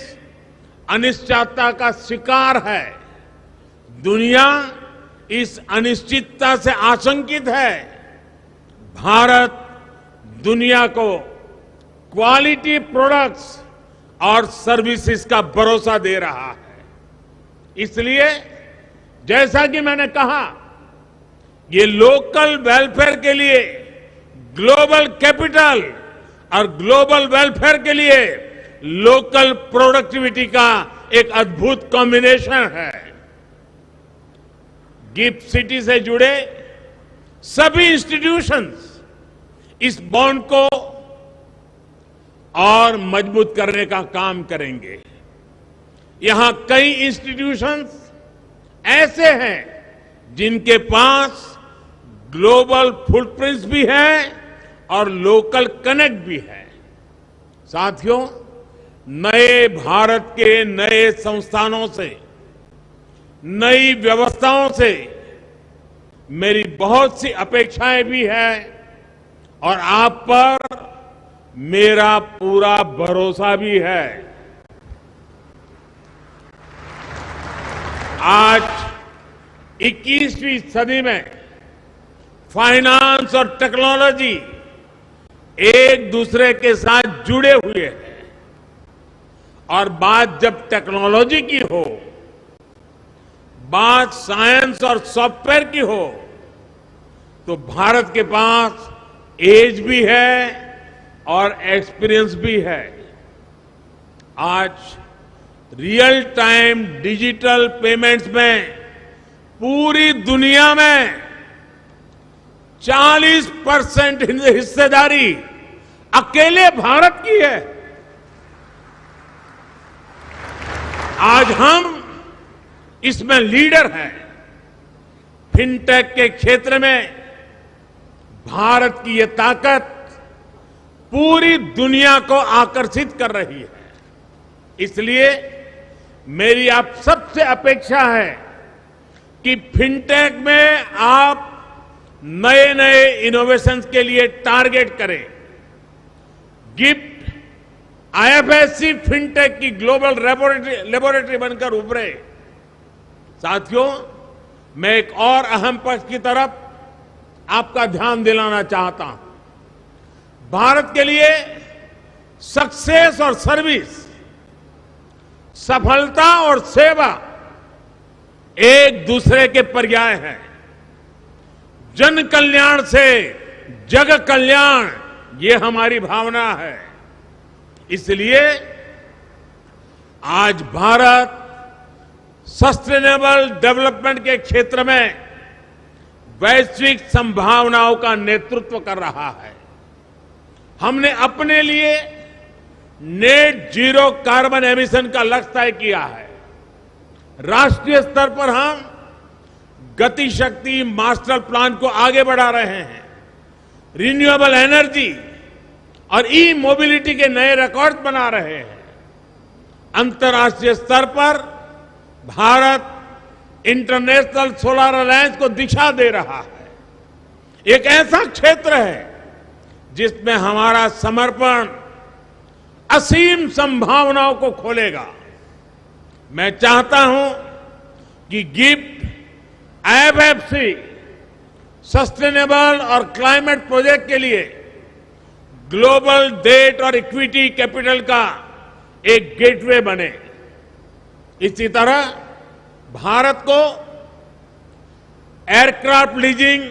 अनिश्चितता का शिकार है। दुनिया इस अनिश्चितता से आशंकित है। भारत दुनिया को क्वालिटी प्रोडक्ट्स और सर्विसेज का भरोसा दे रहा है। इसलिए जैसा कि मैंने कहा, ये लोकल वेलफेयर के लिए ग्लोबल कैपिटल और ग्लोबल वेलफेयर के लिए लोकल प्रोडक्टिविटी का एक अद्भुत कॉम्बिनेशन है। गिफ्ट सिटी से जुड़े सभी इंस्टीट्यूशंस इस बॉन्ड को और मजबूत करने का काम करेंगे। यहां कई इंस्टीट्यूशंस ऐसे हैं जिनके पास ग्लोबल फुटप्रिंट्स भी है और लोकल कनेक्ट भी है। साथियों, नए भारत के नए संस्थानों से, नई व्यवस्थाओं से मेरी बहुत सी अपेक्षाएं भी हैं और आप पर मेरा पूरा भरोसा भी है। आज 21वीं सदी में फाइनेंस और टेक्नोलॉजी एक दूसरे के साथ जुड़े हुए हैं, और बात जब टेक्नोलॉजी की हो, बात साइंस और सॉफ्टवेयर की हो, तो भारत के पास एज भी है और एक्सपीरियंस भी है। आज रियल टाइम डिजिटल पेमेंट्स में पूरी दुनिया में 40% हिस्सेदारी अकेले भारत की है। आज हम इसमें लीडर हैं। फिनटेक के क्षेत्र में भारत की ये ताकत पूरी दुनिया को आकर्षित कर रही है। इसलिए मेरी आप सबसे अपेक्षा है कि फिनटेक में आप नए नए इनोवेशंस के लिए टारगेट करें। गिफ्ट आईएफएससी फिनटेक की ग्लोबल लेबोरेटरी बनकर उभरे। साथियों, मैं एक और अहम पक्ष की तरफ आपका ध्यान दिलाना चाहता हूं। भारत के लिए सक्सेस और सर्विस, सफलता और सेवा एक दूसरे के पर्याय हैं। जन कल्याण से जग कल्याण, ये हमारी भावना है। इसलिए आज भारत सस्टेनेबल डेवलपमेंट के क्षेत्र में वैश्विक संभावनाओं का नेतृत्व कर रहा है। हमने अपने लिए नेट जीरो कार्बन एमिशन का लक्ष्य तय किया है। राष्ट्रीय स्तर पर हम गति शक्ति मास्टर प्लान को आगे बढ़ा रहे हैं। रिन्यूएबल एनर्जी और ई मोबिलिटी के नए रिकॉर्ड बना रहे हैं। अंतर्राष्ट्रीय स्तर पर भारत इंटरनेशनल सोलर अलायंस को दिशा दे रहा है। एक ऐसा क्षेत्र है जिसमें हमारा समर्पण असीम संभावनाओं को खोलेगा। मैं चाहता हूं कि गिफ्ट आईएफएससी सस्टेनेबल और क्लाइमेट प्रोजेक्ट के लिए ग्लोबल डेट और इक्विटी कैपिटल का एक गेटवे बने। इसी तरह भारत को aircraft leasing,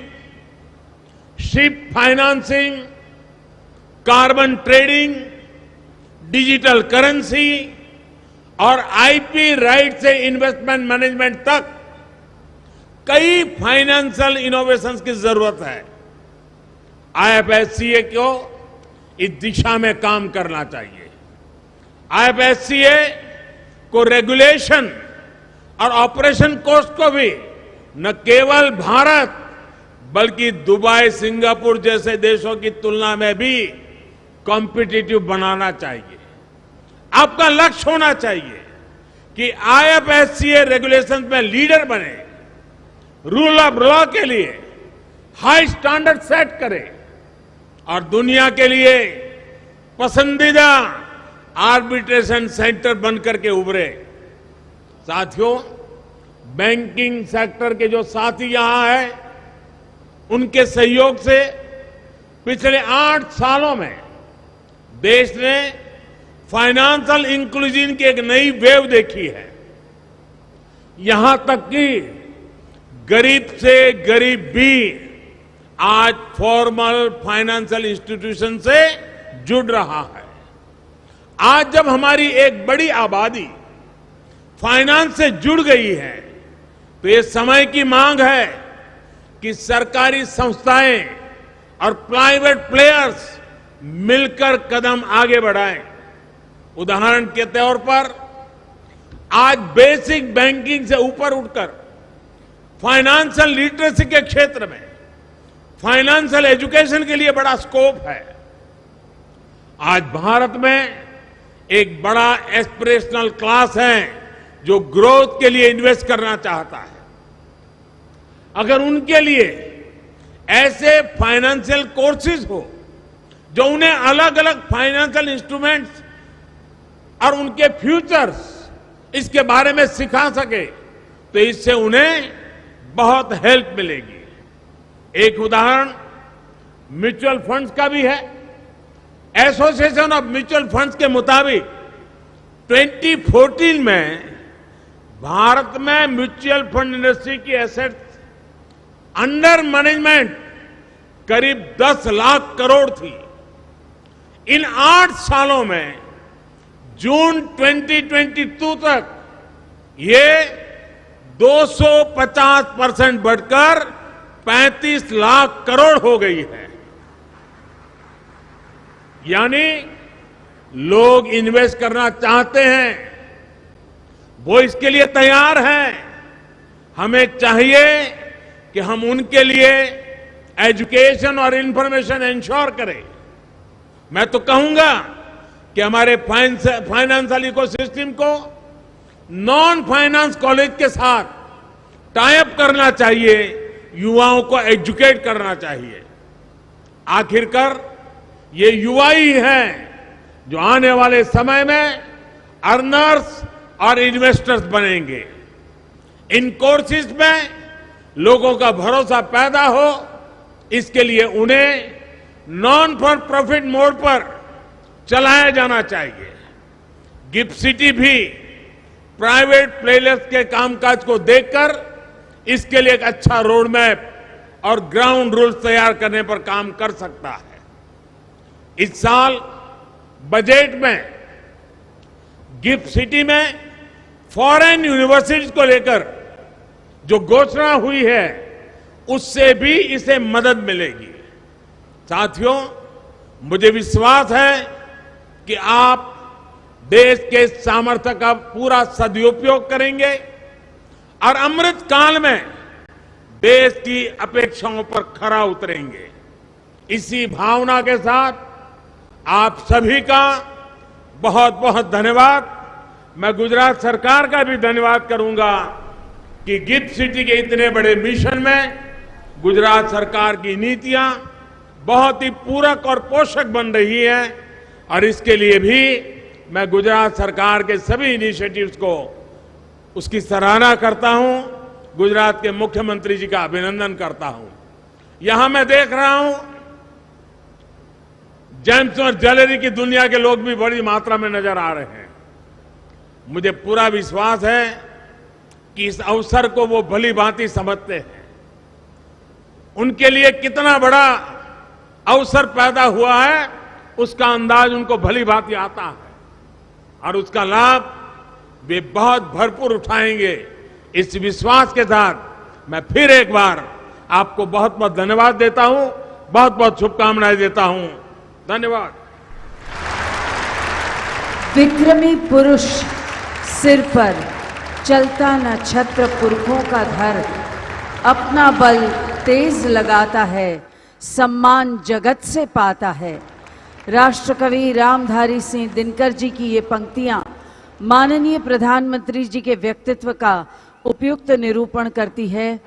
ship financing, carbon trading, digital currency और आईपी राइट से इन्वेस्टमेंट मैनेजमेंट तक कई फाइनेंशियल इनोवेशंस की जरूरत है। आईएफएससीए को इस दिशा में काम करना चाहिए। आईएफएससीए को रेगुलेशन और ऑपरेशन कॉस्ट को भी न केवल भारत बल्कि दुबई, सिंगापुर जैसे देशों की तुलना में भी कॉम्पिटिटिव बनाना चाहिए। आपका लक्ष्य होना चाहिए कि आईएफएससीए रेगुलेशन में लीडर बने, रूल ऑफ लॉ के लिए हाई स्टैंडर्ड सेट करे और दुनिया के लिए पसंदीदा आर्बिट्रेशन सेंटर बनकर के उभरे। साथियों, बैंकिंग सेक्टर के जो साथी यहां हैं, उनके सहयोग से पिछले 8 सालों में देश ने फाइनेंशियल इंक्लूजन की एक नई वेव देखी है। यहां तक कि गरीब से गरीब भी आज फॉर्मल फाइनेंशियल इंस्टीट्यूशन से जुड़ रहा है। आज जब हमारी एक बड़ी आबादी फाइनेंस से जुड़ गई है, तो ये समय की मांग है कि सरकारी संस्थाएं और प्राइवेट प्लेयर्स मिलकर कदम आगे बढ़ाएं। उदाहरण के तौर पर आज बेसिक बैंकिंग से ऊपर उठकर फाइनेंशियल लिटरेसी के क्षेत्र में फाइनेंशियल एजुकेशन के लिए बड़ा स्कोप है। आज भारत में एक बड़ा एस्पिरेशनल क्लास है जो ग्रोथ के लिए इन्वेस्ट करना चाहता है। अगर उनके लिए ऐसे फाइनेंशियल कोर्सेज हो जो उन्हें अलग अलग फाइनेंशियल इंस्ट्रूमेंट्स और उनके फ्यूचर्स इसके बारे में सिखा सके, तो इससे उन्हें बहुत हेल्प मिलेगी। एक उदाहरण म्यूचुअल फंड्स का भी है। एसोसिएशन ऑफ म्यूचुअल फंड्स के मुताबिक 2014 में भारत में म्यूचुअल फंड इंडस्ट्री की एसेट्स अंडर मैनेजमेंट करीब 10 लाख करोड़ थी। इन 8 सालों में जून 2022 तक ये 250% बढ़कर 35 लाख करोड़ हो गई है। यानी लोग इन्वेस्ट करना चाहते हैं, वो इसके लिए तैयार हैं। हमें चाहिए कि हम उनके लिए एजुकेशन और इंफॉर्मेशन इंश्योर करें। मैं तो कहूंगा कि हमारे फाइनेंशियल इकोसिस्टम को नॉन फाइनेंस कॉलेज के साथ टाई अप करना चाहिए, युवाओं को एजुकेट करना चाहिए। आखिरकार ये युवा ही हैं जो आने वाले समय में अर्नर्स और इन्वेस्टर्स बनेंगे। इन कोर्सेज में लोगों का भरोसा पैदा हो, इसके लिए उन्हें नॉन फॉर प्रॉफिट मोड पर चलाया जाना चाहिए। गिफ्ट सिटी भी प्राइवेट प्लेयर्स के कामकाज को देखकर इसके लिए एक अच्छा रोड मैप और ग्राउंड रूल्स तैयार करने पर काम कर सकता है। इस साल बजट में गिफ्ट सिटी में फॉरेन यूनिवर्सिटीज को लेकर जो घोषणा हुई है, उससे भी इसे मदद मिलेगी। साथियों, मुझे विश्वास है कि आप देश के सामर्थ्य का पूरा सदुपयोग करेंगे और अमृत काल में देश की अपेक्षाओं पर खरा उतरेंगे। इसी भावना के साथ आप सभी का बहुत बहुत धन्यवाद। मैं गुजरात सरकार का भी धन्यवाद करूंगा कि गिफ्ट सिटी के इतने बड़े मिशन में गुजरात सरकार की नीतियां बहुत ही पूरक और पोषक बन रही है, और इसके लिए भी मैं गुजरात सरकार के सभी इनिशिएटिव्स को उसकी सराहना करता हूं। गुजरात के मुख्यमंत्री जी का अभिनंदन करता हूं। यहां मैं देख रहा हूं जेम्स और ज्वेलरी की दुनिया के लोग भी बड़ी मात्रा में नजर आ रहे हैं। मुझे पूरा विश्वास है कि इस अवसर को वो भली भांति समझते हैं। उनके लिए कितना बड़ा अवसर पैदा हुआ है, उसका अंदाज उनको भली भांति आता है, और उसका लाभ वे बहुत भरपूर उठाएंगे। इस विश्वास के साथ मैं फिर एक बार आपको बहुत बहुत धन्यवाद देता हूं, बहुत बहुत शुभकामनाएं देता हूं। धन्यवाद। विक्रमी पुरुष सिर पर चलता न छत्र पुरखों का धर, अपना बल तेज लगाता है, सम्मान जगत से पाता है। राष्ट्रकवि रामधारी सिंह दिनकर जी की ये पंक्तियां माननीय प्रधानमंत्री जी के व्यक्तित्व का उपयुक्त निरूपण करती है।